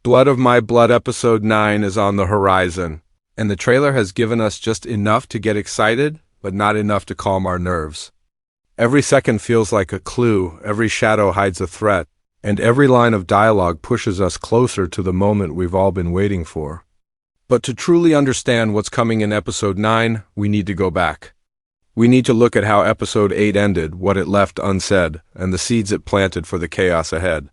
Blood of My Blood Episode 9 is on the horizon, and the trailer has given us just enough to get excited, but not enough to calm our nerves. Every second feels like a clue, every shadow hides a threat, and every line of dialogue pushes us closer to the moment we've all been waiting for. But to truly understand what's coming in Episode 9, we need to go back. We need to look at how Episode 8 ended, what it left unsaid, and the seeds it planted for the chaos ahead.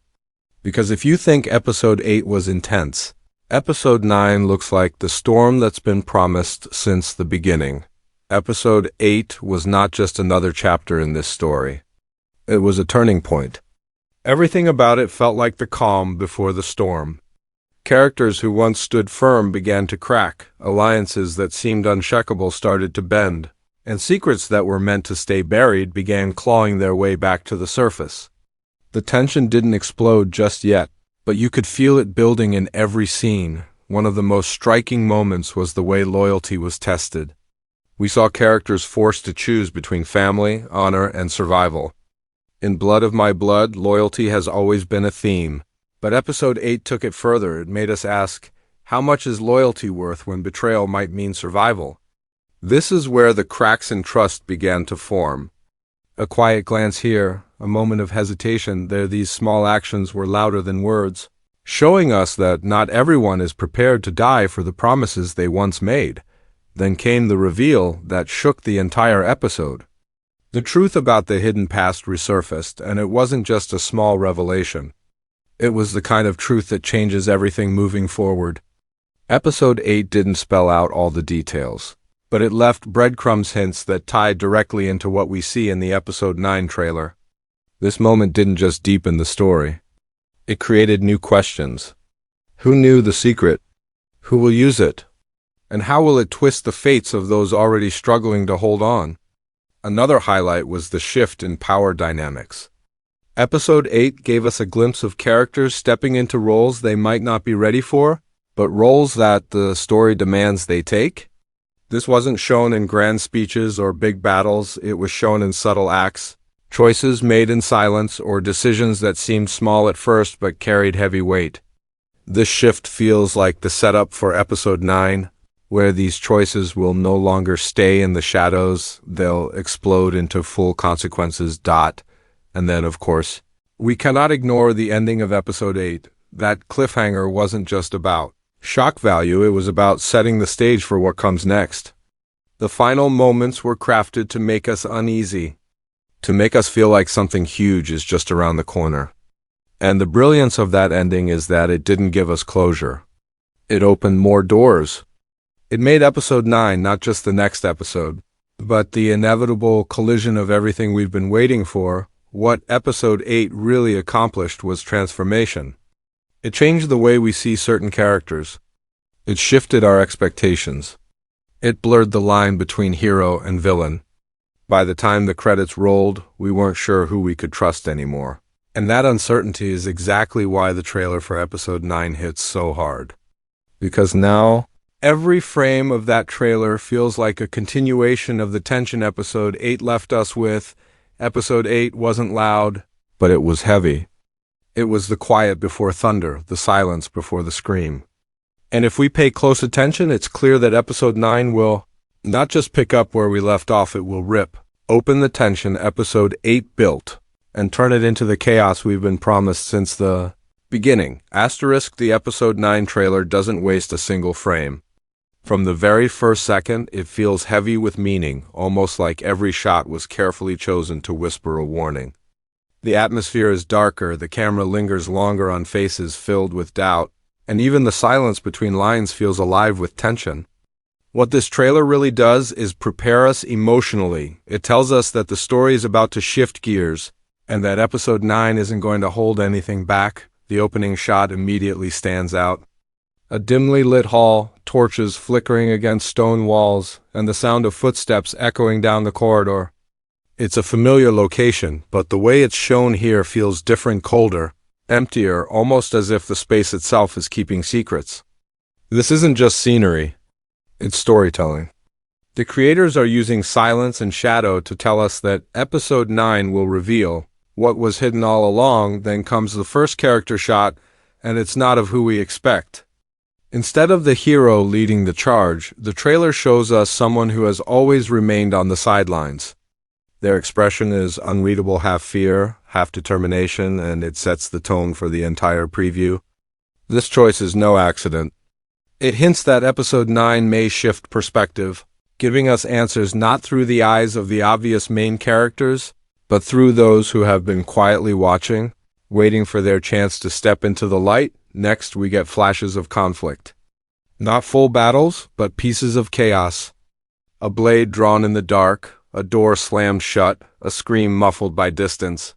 Because if you think Episode 8 was intense, Episode 9 looks like the storm that's been promised since the beginning. Episode 8 was not just another chapter in this story. It was a turning point. Everything about it felt like the calm before the storm. Characters who once stood firm began to crack, alliances that seemed unshakable started to bend, and secrets that were meant to stay buried began clawing their way back to the surface. The tension didn't explode just yet, but you could feel it building in every scene. One of the most striking moments was the way loyalty was tested. We saw characters forced to choose between family, honor, and survival. In Blood of My Blood, loyalty has always been a theme, but Episode 8 took it further. It made us ask, how much is loyalty worth when betrayal might mean survival? This is where the cracks in trust began to form. A quiet glance here, a moment of hesitation there, these small actions were louder than words, showing us that not everyone is prepared to die for the promises they once made. Then came the reveal that shook the entire episode. The truth about the hidden past resurfaced, and it wasn't just a small revelation. It was the kind of truth that changes everything moving forward. Episode 8 didn't spell out all the details, but it left breadcrumbs hints that tied directly into what we see in the Episode 9 trailer. This moment didn't just deepen the story. It created new questions. Who knew the secret? Who will use it? And how will it twist the fates of those already struggling to hold on? Another highlight was the shift in power dynamics. Episode 8 gave us a glimpse of characters stepping into roles they might not be ready for, but roles that the story demands they take. This wasn't shown in grand speeches or big battles, it was shown in subtle acts, choices made in silence, or decisions that seemed small at first but carried heavy weight. This shift feels like the setup for Episode 9, where these choices will no longer stay in the shadows, they'll explode into full consequences. And then, of course, we cannot ignore the ending of Episode 8. That cliffhanger wasn't just about shock value, it was about setting the stage for what comes next. The final moments were crafted to make us uneasy, to make us feel like something huge is just around the corner. And the brilliance of that ending is that it didn't give us closure. It opened more doors. It made Episode 9 not just the next episode, but the inevitable collision of everything we've been waiting for. What Episode 8 really accomplished was transformation. It changed the way we see certain characters. It shifted our expectations. It blurred the line between hero and villain. By the time the credits rolled, we weren't sure who we could trust anymore. And that uncertainty is exactly why the trailer for Episode 9 hits so hard. Because now, every frame of that trailer feels like a continuation of the tension Episode 8 left us with. Episode 8 wasn't loud, but it was heavy. It was the quiet before thunder, the silence before the scream. And if we pay close attention, it's clear that Episode 9 will not just pick up where we left off, it will rip open the tension Episode 8 built and turn it into the chaos we've been promised since the beginning. Asterisk, the Episode 9 trailer doesn't waste a single frame. From the very first second, it feels heavy with meaning, almost like every shot was carefully chosen to whisper a warning. The atmosphere is darker, the camera lingers longer on faces filled with doubt, and even the silence between lines feels alive with tension. What this trailer really does is prepare us emotionally. It tells us that the story is about to shift gears, and that Episode 9 isn't going to hold anything back. The opening shot immediately stands out. A dimly lit hall, torches flickering against stone walls, and the sound of footsteps echoing down the corridor. It's a familiar location, but the way it's shown here feels different, colder, emptier, almost as if the space itself is keeping secrets. This isn't just scenery, it's storytelling. The creators are using silence and shadow to tell us that Episode 9 will reveal what was hidden all along. Then comes the first character shot, and it's not of who we expect. Instead of the hero leading the charge, the trailer shows us someone who has always remained on the sidelines. Their expression is unreadable, half fear, half determination, and it sets the tone for the entire preview. This choice is no accident. It hints that episode 9 may shift perspective, giving us answers not through the eyes of the obvious main characters, but through those who have been quietly watching, waiting for their chance to step into the light. Next, we get flashes of conflict. Not full battles, but pieces of chaos. A blade drawn in the dark, a door slammed shut, a scream muffled by distance.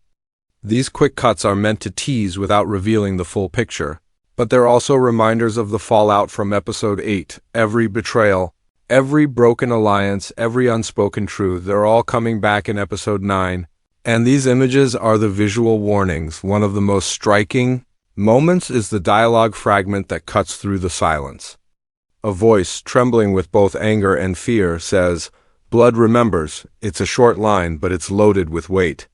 These quick cuts are meant to tease without revealing the full picture, but they're also reminders of the fallout from episode 8. Every betrayal, every broken alliance, every unspoken truth, they're all coming back in episode 9. And these images are the visual warnings. One of the most striking moments is the dialogue fragment that cuts through the silence. A voice, trembling with both anger and fear, says, "Blood remembers." It's a short line, but it's loaded with weight.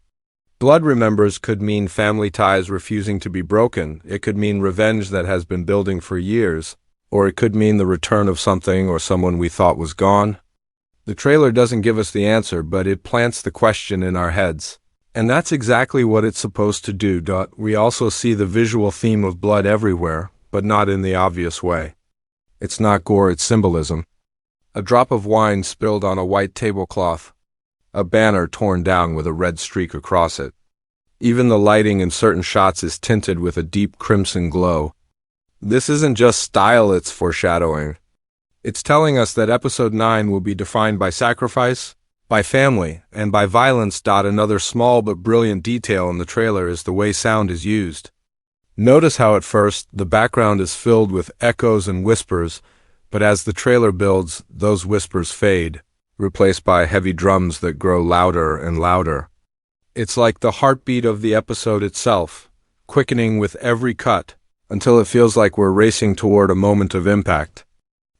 Blood remembers could mean family ties refusing to be broken. It could mean revenge that has been building for years. Or it could mean the return of something or someone we thought was gone. The trailer doesn't give us the answer, but it plants the question in our heads. And that's exactly what it's supposed to do. We also see the visual theme of blood everywhere, but not in the obvious way. It's not gore, it's symbolism. A drop of wine spilled on a white tablecloth. A banner torn down with a red streak across it. Even the lighting in certain shots is tinted with a deep crimson glow. This isn't just style, it's foreshadowing. It's telling us that episode 9 will be defined by sacrifice, by family, and by violence. Another small but brilliant detail in the trailer is the way sound is used. Notice how at first the background is filled with echoes and whispers, but as the trailer builds, those whispers fade, replaced by heavy drums that grow louder and louder. It's like the heartbeat of the episode itself, quickening with every cut, until it feels like we're racing toward a moment of impact.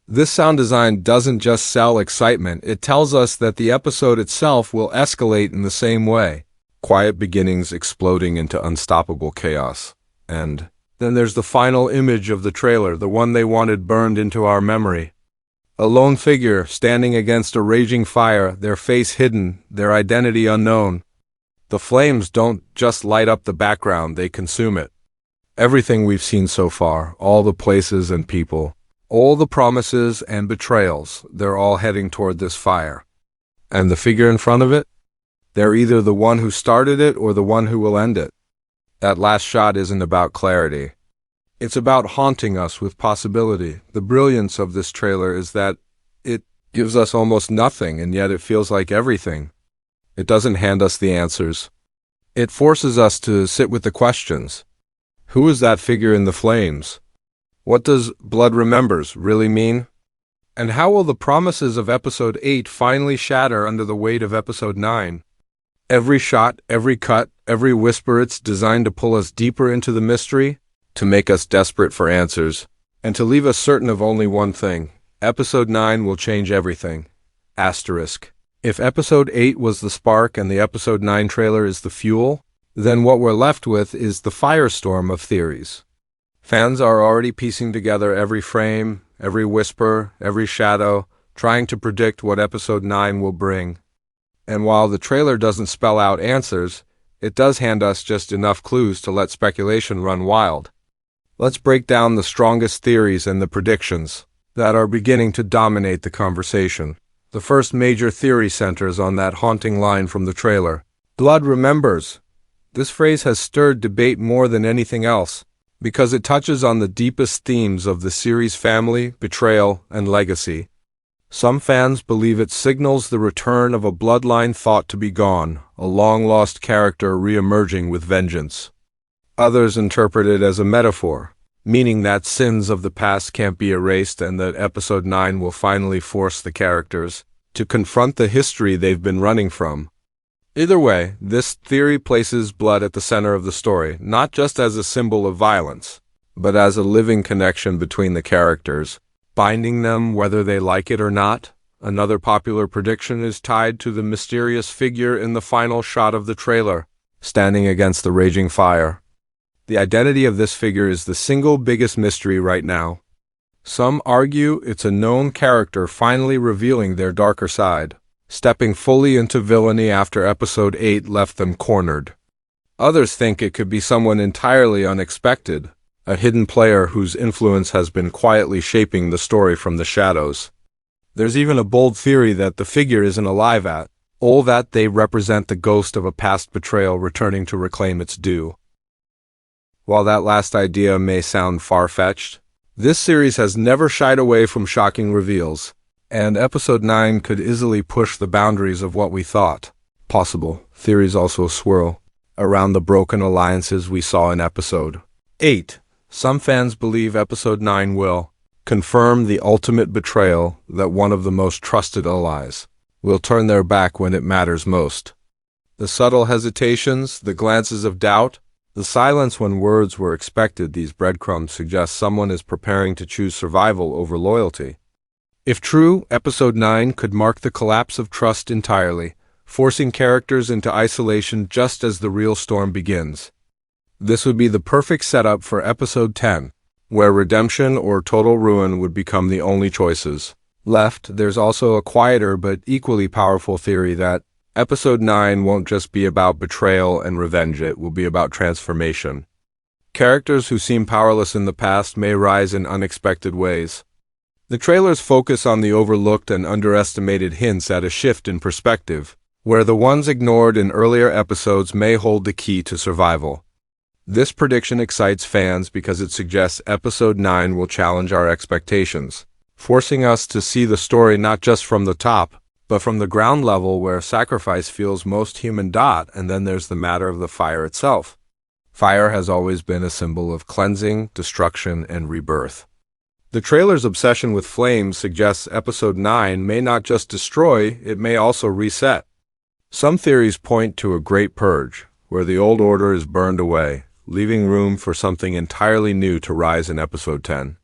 This sound design doesn't just sell excitement, it tells us that the episode itself will escalate in the same way. Quiet beginnings exploding into unstoppable chaos. And then there's the final image of the trailer, the one they wanted burned into our memory. A lone figure standing against a raging fire, their face hidden, their identity unknown. The flames don't just light up the background, they consume it. Everything we've seen so far, all the places and people, all the promises and betrayals, they're all heading toward this fire. And the figure in front of it? They're either the one who started it or the one who will end it. That last shot isn't about clarity. It's about haunting us with possibility. The brilliance of this trailer is that it gives us almost nothing, and yet it feels like everything. It doesn't hand us the answers. It forces us to sit with the questions. Who is that figure in the flames? What does blood remembers really mean? And how will the promises of episode 8 finally shatter under the weight of episode 9? Every shot, every cut, every whisper, it's designed to pull us deeper into the mystery, to make us desperate for answers, and to leave us certain of only one thing. Episode 9 will change everything. Asterisk. If episode 8 was the spark and the episode 9 trailer is the fuel, then what we're left with is the firestorm of theories. Fans are already piecing together every frame, every whisper, every shadow, trying to predict what episode 9 will bring. And while the trailer doesn't spell out answers, it does hand us just enough clues to let speculation run wild. Let's break down the strongest theories and the predictions that are beginning to dominate the conversation. The first major theory centers on that haunting line from the trailer. Blood remembers. This phrase has stirred debate more than anything else, because it touches on the deepest themes of the series: family, betrayal, and legacy. Some fans believe it signals the return of a bloodline thought to be gone, a long-lost character re-emerging with vengeance. Others interpret it as a metaphor, meaning that sins of the past can't be erased and that episode 9 will finally force the characters to confront the history they've been running from. Either way, this theory places blood at the center of the story, not just as a symbol of violence, but as a living connection between the characters, binding them whether they like it or not. Another popular prediction is tied to the mysterious figure in the final shot of the trailer, standing against the raging fire. The identity of this figure is the single biggest mystery right now. Some argue it's a known character finally revealing their darker side, stepping fully into villainy after episode 8 left them cornered. Others think it could be someone entirely unexpected, a hidden player whose influence has been quietly shaping the story from the shadows. There's even a bold theory that the figure isn't alive all that they represent the ghost of a past betrayal returning to reclaim its due. While that last idea may sound far-fetched, this series has never shied away from shocking reveals, and episode 9 could easily push the boundaries of what we thought possible. Theories also swirl around the broken alliances we saw in episode 8. Some fans believe episode 9 will confirm the ultimate betrayal, that one of the most trusted allies will turn their back when it matters most. The subtle hesitations, the glances of doubt, the silence when words were expected, these breadcrumbs suggest someone is preparing to choose survival over loyalty. If true, episode 9 could mark the collapse of trust entirely, forcing characters into isolation just as the real storm begins. This would be the perfect setup for episode 10, where redemption or total ruin would become the only choices left. There's also a quieter but equally powerful theory that episode 9 won't just be about betrayal and revenge, it will be about transformation. Characters who seem powerless in the past may rise in unexpected ways. The trailers focus on the overlooked and underestimated hints at a shift in perspective, where the ones ignored in earlier episodes may hold the key to survival. This prediction excites fans because it suggests episode 9 will challenge our expectations, forcing us to see the story not just from the top, but from the ground level where sacrifice feels most human. And then there's the matter of the fire itself. Fire has always been a symbol of cleansing, destruction, and rebirth. The trailer's obsession with flames suggests episode 9 may not just destroy, it may also reset. Some theories point to a great purge, where the old order is burned away, leaving room for something entirely new to rise in episode 10.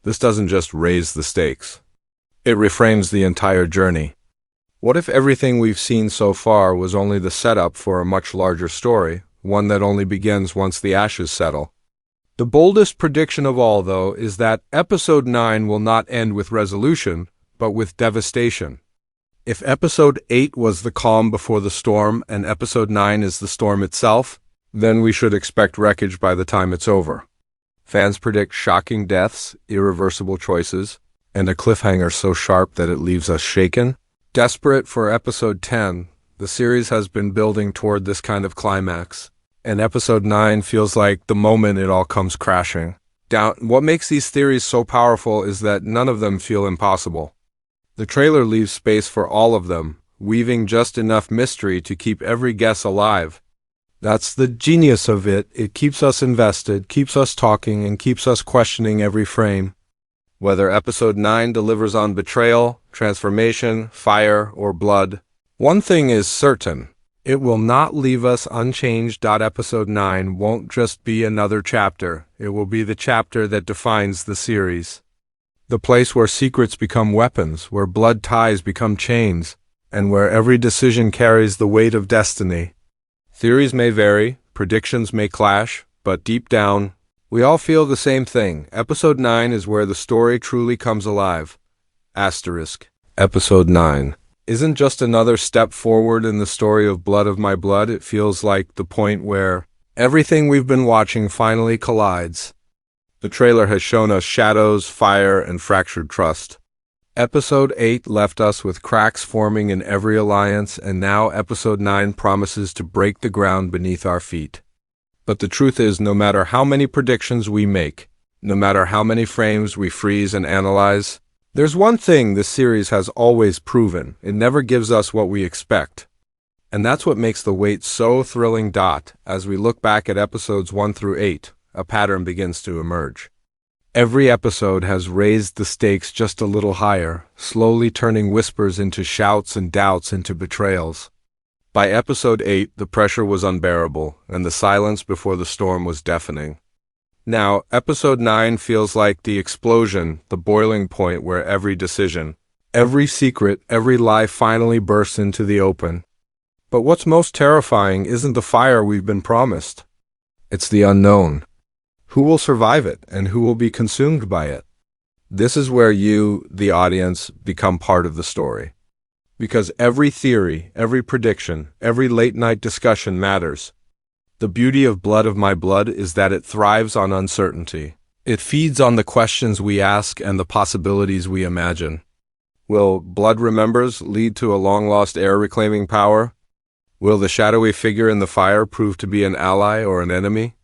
This doesn't just raise the stakes. It reframes the entire journey. What if everything we've seen so far was only the setup for a much larger story, one that only begins once the ashes settle? The boldest prediction of all, though, is that episode 9 will not end with resolution, but with devastation. If episode 8 was the calm before the storm and episode 9 is the storm itself, then we should expect wreckage by the time it's over. Fans predict shocking deaths, irreversible choices, and a cliffhanger so sharp that it leaves us shaken. Desperate for episode 10, the series has been building toward this kind of climax, and episode 9 feels like the moment it all comes crashing down. What makes these theories so powerful is that none of them feel impossible. The trailer leaves space for all of them, weaving just enough mystery to keep every guess alive. That's the genius of it. It keeps us invested, keeps us talking, and keeps us questioning every frame. Whether episode 9 delivers on betrayal, transformation, fire, or blood, one thing is certain. It will not leave us unchanged. Episode 9 won't just be another chapter. It will be the chapter that defines the series. The place where secrets become weapons, where blood ties become chains, and where every decision carries the weight of destiny. Theories may vary, predictions may clash, but deep down, we all feel the same thing. Episode 9 is where the story truly comes alive. Episode 9 isn't just another step forward in the story of Blood of My Blood. It feels like the point where everything we've been watching finally collides. The trailer has shown us shadows, fire, and fractured trust. Episode 8 left us with cracks forming in every alliance, and now episode 9 promises to break the ground beneath our feet. But the truth is, no matter how many predictions we make, no matter how many frames we freeze and analyze, there's one thing this series has always proven: it never gives us what we expect. And that's what makes the wait so thrilling. As we look back at episodes 1 through 8, a pattern begins to emerge. Every episode has raised the stakes just a little higher, slowly turning whispers into shouts and doubts into betrayals. By episode 8, the pressure was unbearable, and the silence before the storm was deafening. Now, episode 9 feels like the explosion, the boiling point where every decision, every secret, every lie finally bursts into the open. But what's most terrifying isn't the fire we've been promised. It's the unknown. Who will survive it and who will be consumed by it? This is where you, the audience, become part of the story. Because every theory, every prediction, every late-night discussion matters. The beauty of Blood of My Blood is that it thrives on uncertainty. It feeds on the questions we ask and the possibilities we imagine. Will Blood Remembers lead to a long-lost heir reclaiming power? Will the shadowy figure in the fire prove to be an ally or an enemy?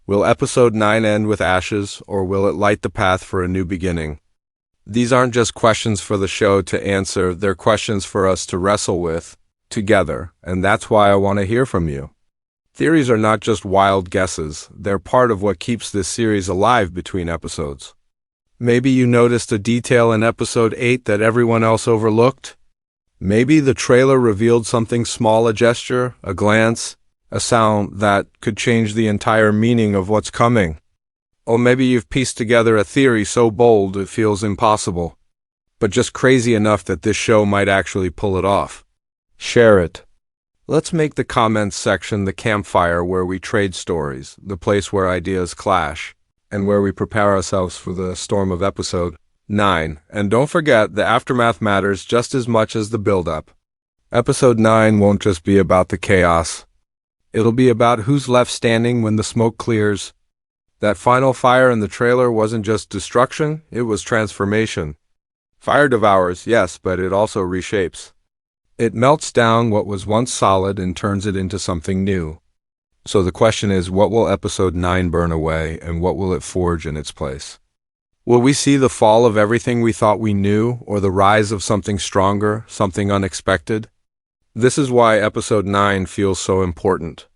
Will Episode 9 end with ashes, or will it light the path for a new beginning? These aren't just questions for the show to answer, they're questions for us to wrestle with, together, and that's why I want to hear from you. Theories are not just wild guesses, they're part of what keeps this series alive between episodes. Maybe you noticed a detail in Episode 8 that everyone else overlooked? Maybe the trailer revealed something small, a gesture, a glance, a sound that could change the entire meaning of what's coming. Or maybe you've pieced together a theory so bold it feels impossible, but just crazy enough that this show might actually pull it off. Share it. Let's make the comments section the campfire where we trade stories, the place where ideas clash, and where we prepare ourselves for the storm of Episode 9. And don't forget, the aftermath matters just as much as the build-up. Episode 9 won't just be about the chaos. It'll be about who's left standing when the smoke clears. That final fire in the trailer wasn't just destruction, it was transformation. Fire devours, yes, but it also reshapes. It melts down what was once solid and turns it into something new. So the question is, what will Episode 9 burn away, and what will it forge in its place? Will we see the fall of everything we thought we knew, or the rise of something stronger, something unexpected? This is why Episode 9 feels so important.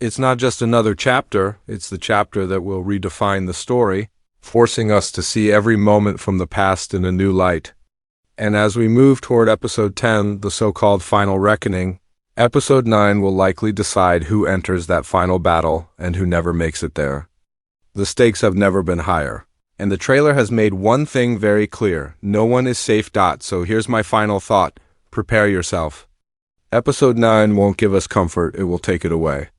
It's not just another chapter, it's the chapter that will redefine the story, forcing us to see every moment from the past in a new light. And as we move toward Episode 10, the so-called Final Reckoning, Episode 9 will likely decide who enters that final battle and who never makes it there. The stakes have never been higher. And the trailer has made one thing very clear. No one is safe. So here's my final thought. Prepare yourself. Episode 9 won't give us comfort, it will take it away.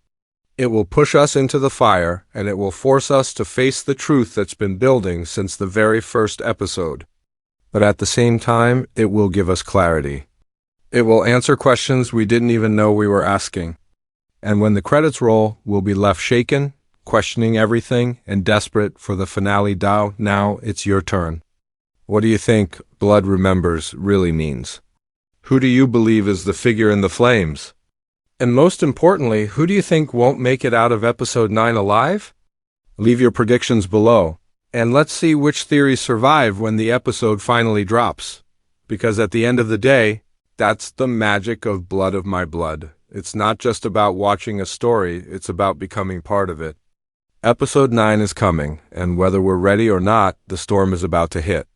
It will push us into the fire, and it will force us to face the truth that's been building since the very first episode. But at the same time, it will give us clarity. It will answer questions we didn't even know we were asking. And when the credits roll, we'll be left shaken, questioning everything, and desperate for the finale. Now it's your turn. What do you think Blood Remembers really means? Who do you believe is the figure in the flames? And most importantly, who do you think won't make it out of Episode 9 alive? Leave your predictions below, and let's see which theories survive when the episode finally drops. Because at the end of the day, that's the magic of Blood of My Blood. It's not just about watching a story, it's about becoming part of it. Episode 9 is coming, and whether we're ready or not, the storm is about to hit.